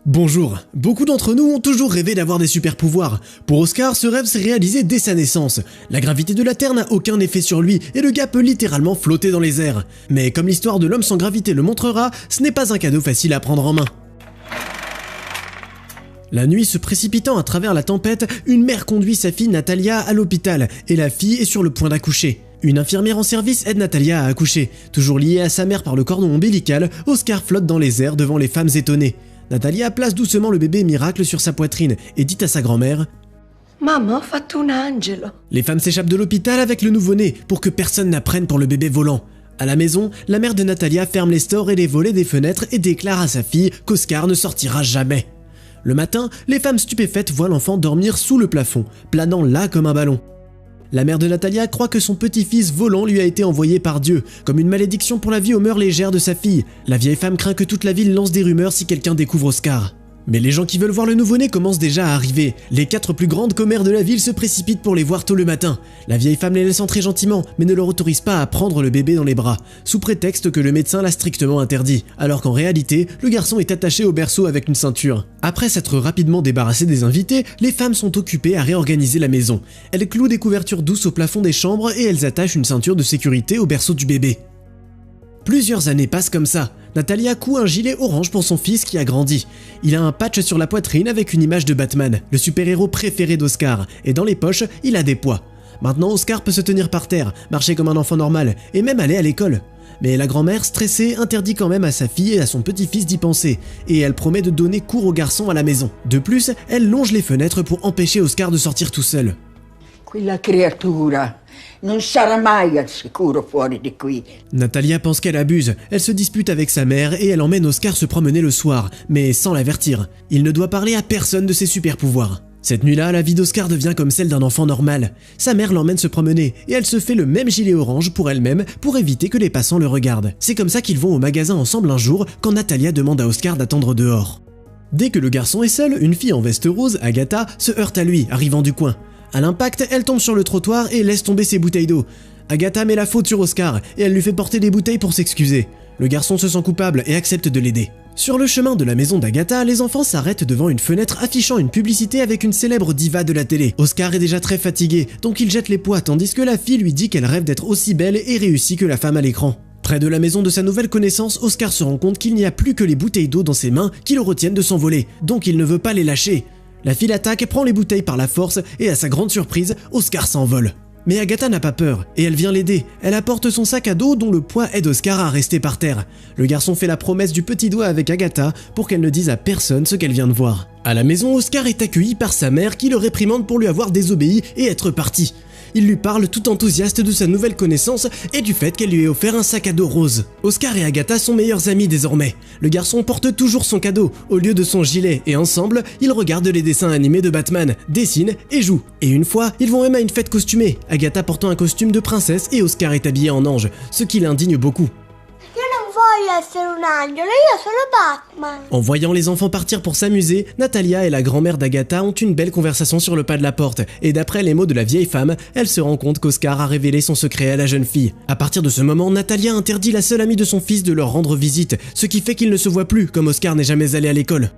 Bonjour, beaucoup d'entre nous ont toujours rêvé d'avoir des super pouvoirs. Pour Oscar, ce rêve s'est réalisé dès sa naissance. La gravité de la Terre n'a aucun effet sur lui et le gars peut littéralement flotter dans les airs. Mais comme l'histoire de l'homme sans gravité le montrera, ce n'est pas un cadeau facile à prendre en main. La nuit se précipitant à travers la tempête, une mère conduit sa fille Natalia à l'hôpital et la fille est sur le point d'accoucher. Une infirmière en service aide Natalia à accoucher. Toujours liée à sa mère par le cordon ombilical, Oscar flotte dans les airs devant les femmes étonnées. Natalia place doucement le bébé miracle sur sa poitrine et dit à sa grand-mère « Maman, ho fatto un angelo ». Les femmes s'échappent de l'hôpital avec le nouveau-né pour que personne n'apprenne pour le bébé volant. À la maison, la mère de Natalia ferme les stores et les volets des fenêtres et déclare à sa fille qu'Oscar ne sortira jamais. Le matin, les femmes stupéfaites voient l'enfant dormir sous le plafond, planant là comme un ballon. La mère de Natalia croit que son petit-fils volant lui a été envoyé par Dieu, comme une malédiction pour la vie aux mœurs légères de sa fille. La vieille femme craint que toute la ville lance des rumeurs si quelqu'un découvre Oscar. Mais les gens qui veulent voir le nouveau-né commencent déjà à arriver. Les 4 plus grandes commères de la ville se précipitent pour les voir tôt le matin. La vieille femme les laisse entrer gentiment, mais ne leur autorise pas à prendre le bébé dans les bras, sous prétexte que le médecin l'a strictement interdit, alors qu'en réalité, le garçon est attaché au berceau avec une ceinture. Après s'être rapidement débarrassées des invités, les femmes sont occupées à réorganiser la maison. Elles clouent des couvertures douces au plafond des chambres et elles attachent une ceinture de sécurité au berceau du bébé. Plusieurs années passent comme ça. Natalia coud un gilet orange pour son fils qui a grandi. Il a un patch sur la poitrine avec une image de Batman, le super-héros préféré d'Oscar, et dans les poches, il a des poids. Maintenant, Oscar peut se tenir par terre, marcher comme un enfant normal, et même aller à l'école. Mais la grand-mère, stressée, interdit quand même à sa fille et à son petit-fils d'y penser, et elle promet de donner cours au garçon à la maison. De plus, elle longe les fenêtres pour empêcher Oscar de sortir tout seul. Quella creatura non sarà mai al sicuro fuori di qui. Natalia pense qu'elle abuse, elle se dispute avec sa mère et elle emmène Oscar se promener le soir, mais sans l'avertir. Il ne doit parler à personne de ses super pouvoirs. Cette nuit-là, la vie d'Oscar devient comme celle d'un enfant normal. Sa mère l'emmène se promener et elle se fait le même gilet orange pour elle-même pour éviter que les passants le regardent. C'est comme ça qu'ils vont au magasin ensemble un jour quand Natalia demande à Oscar d'attendre dehors. Dès que le garçon est seul, une fille en veste rose, Agatha, se heurte à lui, arrivant du coin. À l'impact, elle tombe sur le trottoir et laisse tomber ses bouteilles d'eau. Agatha met la faute sur Oscar et elle lui fait porter des bouteilles pour s'excuser. Le garçon se sent coupable et accepte de l'aider. Sur le chemin de la maison d'Agatha, les enfants s'arrêtent devant une fenêtre affichant une publicité avec une célèbre diva de la télé. Oscar est déjà très fatigué, donc il jette les poids tandis que la fille lui dit qu'elle rêve d'être aussi belle et réussie que la femme à l'écran. Près de la maison de sa nouvelle connaissance, Oscar se rend compte qu'il n'y a plus que les bouteilles d'eau dans ses mains qui le retiennent de s'envoler, donc il ne veut pas les lâcher. La fille l'attaque, prend les bouteilles par la force et à sa grande surprise, Oscar s'envole. Mais Agatha n'a pas peur et elle vient l'aider. Elle apporte son sac à dos dont le poids aide Oscar à rester par terre. Le garçon fait la promesse du petit doigt avec Agatha pour qu'elle ne dise à personne ce qu'elle vient de voir. À la maison, Oscar est accueilli par sa mère qui le réprimande pour lui avoir désobéi et être parti. Il lui parle tout enthousiaste de sa nouvelle connaissance et du fait qu'elle lui ait offert un sac à dos rose. Oscar et Agatha sont meilleurs amis désormais. Le garçon porte toujours son cadeau au lieu de son gilet et ensemble, ils regardent les dessins animés de Batman, dessinent et jouent. Et une fois, ils vont même à une fête costumée, Agatha portant un costume de princesse et Oscar est habillé en ange, ce qui l'indigne beaucoup. En voyant les enfants partir pour s'amuser, Natalia et la grand-mère d'Agatha ont une belle conversation sur le pas de la porte, et d'après les mots de la vieille femme, elle se rend compte qu'Oscar a révélé son secret à la jeune fille. À partir de ce moment, Natalia interdit la seule amie de son fils de leur rendre visite, ce qui fait qu'ils ne se voient plus, comme Oscar n'est jamais allé à l'école.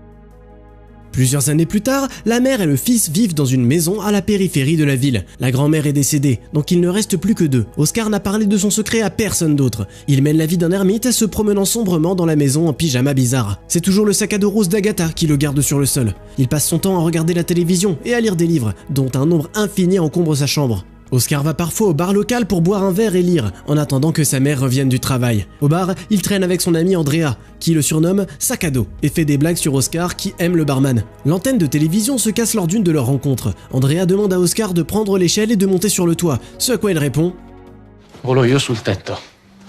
Plusieurs années plus tard, la mère et le fils vivent dans une maison à la périphérie de la ville. La grand-mère est décédée, donc il ne reste plus que deux. Oscar n'a parlé de son secret à personne d'autre. Il mène la vie d'un ermite, se promenant sombrement dans la maison en pyjama bizarre. C'est toujours le sac à dos rose d'Agatha qui le garde sur le sol. Il passe son temps à regarder la télévision et à lire des livres, dont un nombre infini encombre sa chambre. Oscar va parfois au bar local pour boire un verre et lire, en attendant que sa mère revienne du travail. Au bar, il traîne avec son ami Andrea, qui le surnomme sac à dos, et fait des blagues sur Oscar qui aime le barman. L'antenne de télévision se casse lors d'une de leurs rencontres. Andrea demande à Oscar de prendre l'échelle et de monter sur le toit, ce à quoi il répond « Volo io sul tetto.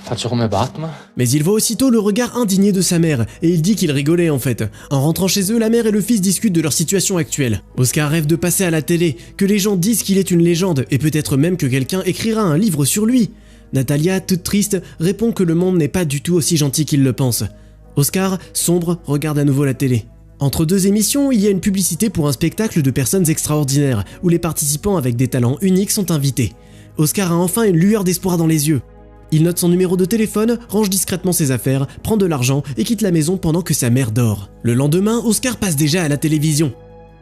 Faccio come Batman ». Mais il voit aussitôt le regard indigné de sa mère, et il dit qu'il rigolait en fait. En rentrant chez eux, la mère et le fils discutent de leur situation actuelle. Oscar rêve de passer à la télé, que les gens disent qu'il est une légende, et peut-être même que quelqu'un écrira un livre sur lui. Natalia, toute triste, répond que le monde n'est pas du tout aussi gentil qu'il le pense. Oscar, sombre, regarde à nouveau la télé. Entre deux émissions, il y a une publicité pour un spectacle de personnes extraordinaires, où les participants avec des talents uniques sont invités. Oscar a enfin une lueur d'espoir dans les yeux. Il note son numéro de téléphone, range discrètement ses affaires, prend de l'argent et quitte la maison pendant que sa mère dort. Le lendemain, Oscar passe déjà à la télévision.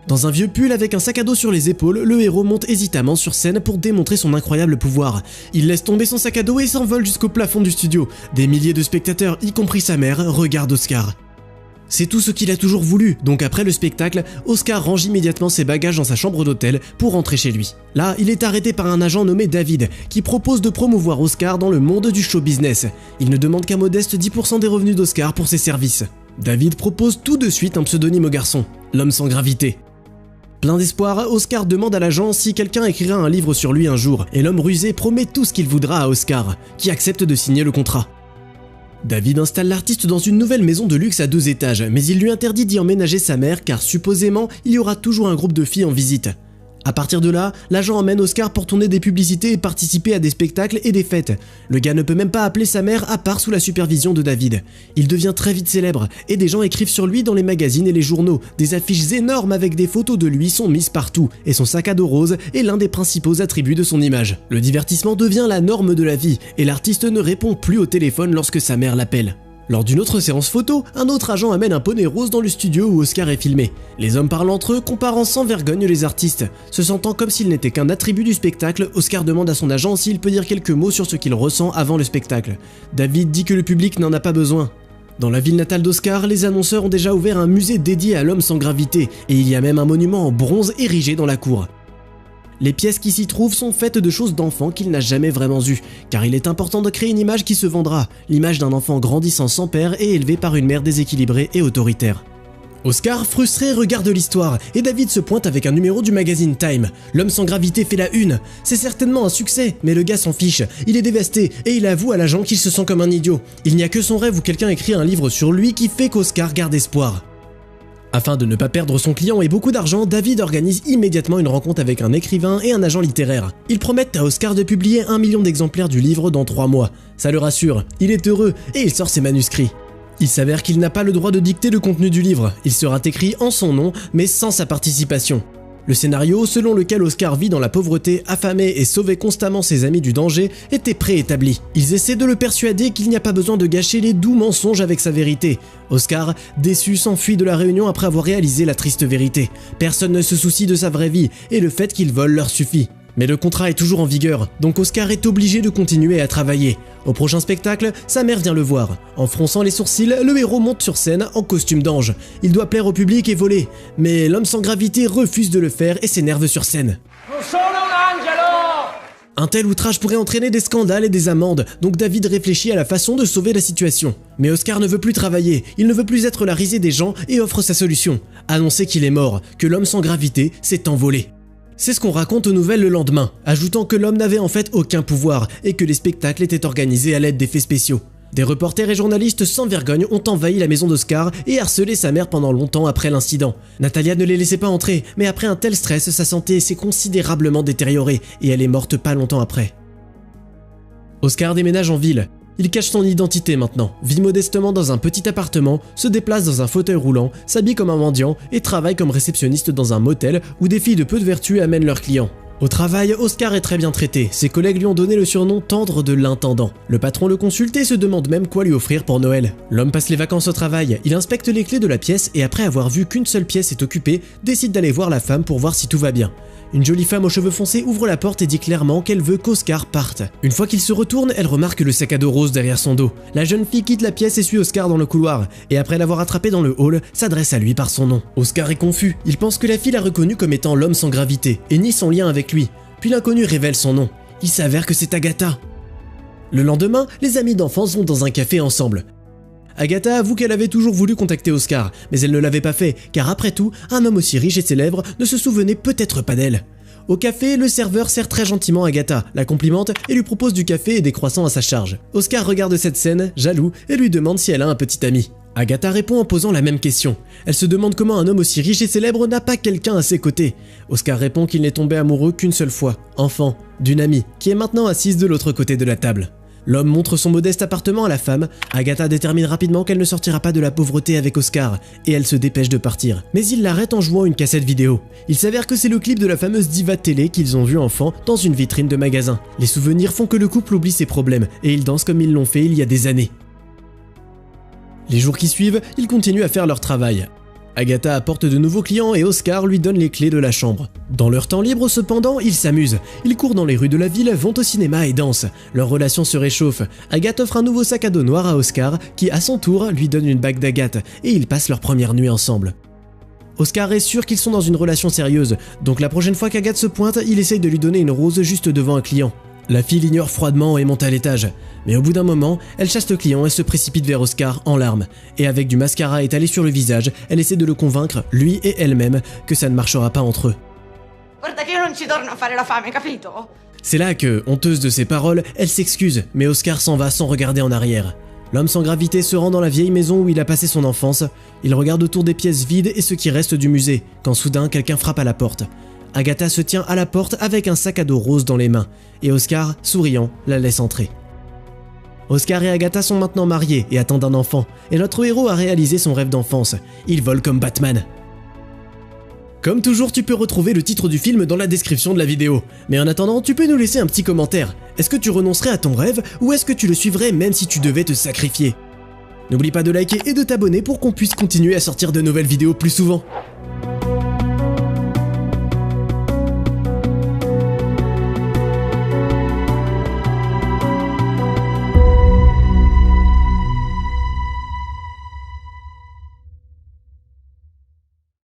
Dans un vieux pull avec un sac à dos sur les épaules, le héros monte hésitamment sur scène pour démontrer son incroyable pouvoir. Il laisse tomber son sac à dos et s'envole jusqu'au plafond du studio. Des milliers de spectateurs, y compris sa mère, regardent Oscar. C'est tout ce qu'il a toujours voulu, donc après le spectacle, Oscar range immédiatement ses bagages dans sa chambre d'hôtel pour rentrer chez lui. Là, il est arrêté par un agent nommé David, qui propose de promouvoir Oscar dans le monde du show business. Il ne demande qu'un modeste 10% des revenus d'Oscar pour ses services. David propose tout de suite un pseudonyme au garçon, l'homme sans gravité. Plein d'espoir, Oscar demande à l'agent si quelqu'un écrira un livre sur lui un jour, et l'homme rusé promet tout ce qu'il voudra à Oscar, qui accepte de signer le contrat. David installe l'artiste dans une nouvelle maison de luxe à 2 étages, mais il lui interdit d'y emménager sa mère car supposément il y aura toujours un groupe de filles en visite. À partir de là, l'agent emmène Oscar pour tourner des publicités et participer à des spectacles et des fêtes. Le gars ne peut même pas appeler sa mère à part sous la supervision de David. Il devient très vite célèbre et des gens écrivent sur lui dans les magazines et les journaux. Des affiches énormes avec des photos de lui sont mises partout et son sac à dos rose est l'un des principaux attributs de son image. Le divertissement devient la norme de la vie et l'artiste ne répond plus au téléphone lorsque sa mère l'appelle. Lors d'une autre séance photo, un autre agent amène un poney rose dans le studio où Oscar est filmé. Les hommes parlent entre eux, comparant sans vergogne les artistes. Se sentant comme s'il n'était qu'un attribut du spectacle, Oscar demande à son agent s'il peut dire quelques mots sur ce qu'il ressent avant le spectacle. David dit que le public n'en a pas besoin. Dans la ville natale d'Oscar, les annonceurs ont déjà ouvert un musée dédié à l'homme sans gravité, et il y a même un monument en bronze érigé dans la cour. Les pièces qui s'y trouvent sont faites de choses d'enfant qu'il n'a jamais vraiment eues, car il est important de créer une image qui se vendra, l'image d'un enfant grandissant sans père et élevé par une mère déséquilibrée et autoritaire. Oscar, frustré, regarde l'histoire, et David se pointe avec un numéro du magazine Time. L'homme sans gravité fait la une. C'est certainement un succès, mais le gars s'en fiche. Il est dévasté, et il avoue à l'agent qu'il se sent comme un idiot. Il n'y a que son rêve où quelqu'un écrit un livre sur lui qui fait qu'Oscar garde espoir. Afin de ne pas perdre son client et beaucoup d'argent, David organise immédiatement une rencontre avec un écrivain et un agent littéraire. Ils promettent à Oscar de publier 1 million d'exemplaires du livre dans 3 mois. Ça le rassure, il est heureux et il sort ses manuscrits. Il s'avère qu'il n'a pas le droit de dicter le contenu du livre, il sera écrit en son nom mais sans sa participation. Le scénario, selon lequel Oscar vit dans la pauvreté, affamé et sauvait constamment ses amis du danger, était préétabli. Ils essaient de le persuader qu'il n'y a pas besoin de gâcher les doux mensonges avec sa vérité. Oscar, déçu, s'enfuit de la réunion après avoir réalisé la triste vérité. Personne ne se soucie de sa vraie vie, et le fait qu'il vole leur suffit. Mais le contrat est toujours en vigueur, donc Oscar est obligé de continuer à travailler. Au prochain spectacle, sa mère vient le voir. En fronçant les sourcils, le héros monte sur scène en costume d'ange. Il doit plaire au public et voler, mais l'homme sans gravité refuse de le faire et s'énerve sur scène. Un tel outrage pourrait entraîner des scandales et des amendes, donc David réfléchit à la façon de sauver la situation. Mais Oscar ne veut plus travailler, il ne veut plus être la risée des gens et offre sa solution. Annoncer qu'il est mort, que l'homme sans gravité s'est envolé. C'est ce qu'on raconte aux nouvelles le lendemain, ajoutant que l'homme n'avait en fait aucun pouvoir et que les spectacles étaient organisés à l'aide d'effets spéciaux. Des reporters et journalistes sans vergogne ont envahi la maison d'Oscar et harcelé sa mère pendant longtemps après l'incident. Natalia ne les laissait pas entrer, mais après un tel stress, sa santé s'est considérablement détériorée et elle est morte pas longtemps après. Oscar déménage en ville. Il cache son identité maintenant, vit modestement dans un petit appartement, se déplace dans un fauteuil roulant, s'habille comme un mendiant et travaille comme réceptionniste dans un motel où des filles de peu de vertu amènent leurs clients. Au travail, Oscar est très bien traité, ses collègues lui ont donné le surnom tendre de l'intendant. Le patron le consulte et se demande même quoi lui offrir pour Noël. L'homme passe les vacances au travail, il inspecte les clés de la pièce et après avoir vu qu'une seule pièce est occupée, décide d'aller voir la femme pour voir si tout va bien. Une jolie femme aux cheveux foncés ouvre la porte et dit clairement qu'elle veut qu'Oscar parte. Une fois qu'il se retourne, elle remarque le sac à dos rose derrière son dos. La jeune fille quitte la pièce et suit Oscar dans le couloir, et après l'avoir attrapé dans le hall, s'adresse à lui par son nom. Oscar est confus, il pense que la fille l'a reconnu comme étant l'homme sans gravité, et nie son lien avec lui. Puis l'inconnu révèle son nom. Il s'avère que c'est Agatha. Le lendemain, les amis d'enfance vont dans un café ensemble. Agatha avoue qu'elle avait toujours voulu contacter Oscar, mais elle ne l'avait pas fait, car après tout, un homme aussi riche et célèbre ne se souvenait peut-être pas d'elle. Au café, le serveur sert très gentiment Agatha, la complimente et lui propose du café et des croissants à sa charge. Oscar regarde cette scène, jaloux, et lui demande si elle a un petit ami. Agatha répond en posant la même question. Elle se demande comment un homme aussi riche et célèbre n'a pas quelqu'un à ses côtés. Oscar répond qu'il n'est tombé amoureux qu'une seule fois, enfant, d'une amie, qui est maintenant assise de l'autre côté de la table. L'homme montre son modeste appartement à la femme. Agatha détermine rapidement qu'elle ne sortira pas de la pauvreté avec Oscar, et elle se dépêche de partir. Mais il l'arrête en jouant une cassette vidéo. Il s'avère que c'est le clip de la fameuse diva de télé qu'ils ont vu enfant dans une vitrine de magasin. Les souvenirs font que le couple oublie ses problèmes, et ils dansent comme ils l'ont fait il y a des années. Les jours qui suivent, ils continuent à faire leur travail. Agatha apporte de nouveaux clients et Oscar lui donne les clés de la chambre. Dans leur temps libre cependant, ils s'amusent. Ils courent dans les rues de la ville, vont au cinéma et dansent. Leur relation se réchauffe. Agatha offre un nouveau sac à dos noir à Oscar, qui à son tour lui donne une bague d'agate, et ils passent leur première nuit ensemble. Oscar est sûr qu'ils sont dans une relation sérieuse, donc la prochaine fois qu'Agathe se pointe, il essaye de lui donner une rose juste devant un client. La fille l'ignore froidement et monte à l'étage. Mais au bout d'un moment, elle chasse le client et se précipite vers Oscar en larmes. Et avec du mascara étalé sur le visage, elle essaie de le convaincre, lui et elle-même, que ça ne marchera pas entre eux. Guarda che io non ci torno a fare la fame, capito? C'est là que, honteuse de ses paroles, elle s'excuse, mais Oscar s'en va sans regarder en arrière. L'homme sans gravité se rend dans la vieille maison où il a passé son enfance. Il regarde autour des pièces vides et ce qui reste du musée, quand soudain quelqu'un frappe à la porte. Agatha se tient à la porte avec un sac à dos rose dans les mains, et Oscar, souriant, la laisse entrer. Oscar et Agatha sont maintenant mariés et attendent un enfant, et notre héros a réalisé son rêve d'enfance. Il vole comme Batman. Comme toujours, tu peux retrouver le titre du film dans la description de la vidéo. Mais en attendant, tu peux nous laisser un petit commentaire. Est-ce que tu renoncerais à ton rêve, ou est-ce que tu le suivrais même si tu devais te sacrifier? N'oublie pas de liker et de t'abonner pour qu'on puisse continuer à sortir de nouvelles vidéos plus souvent.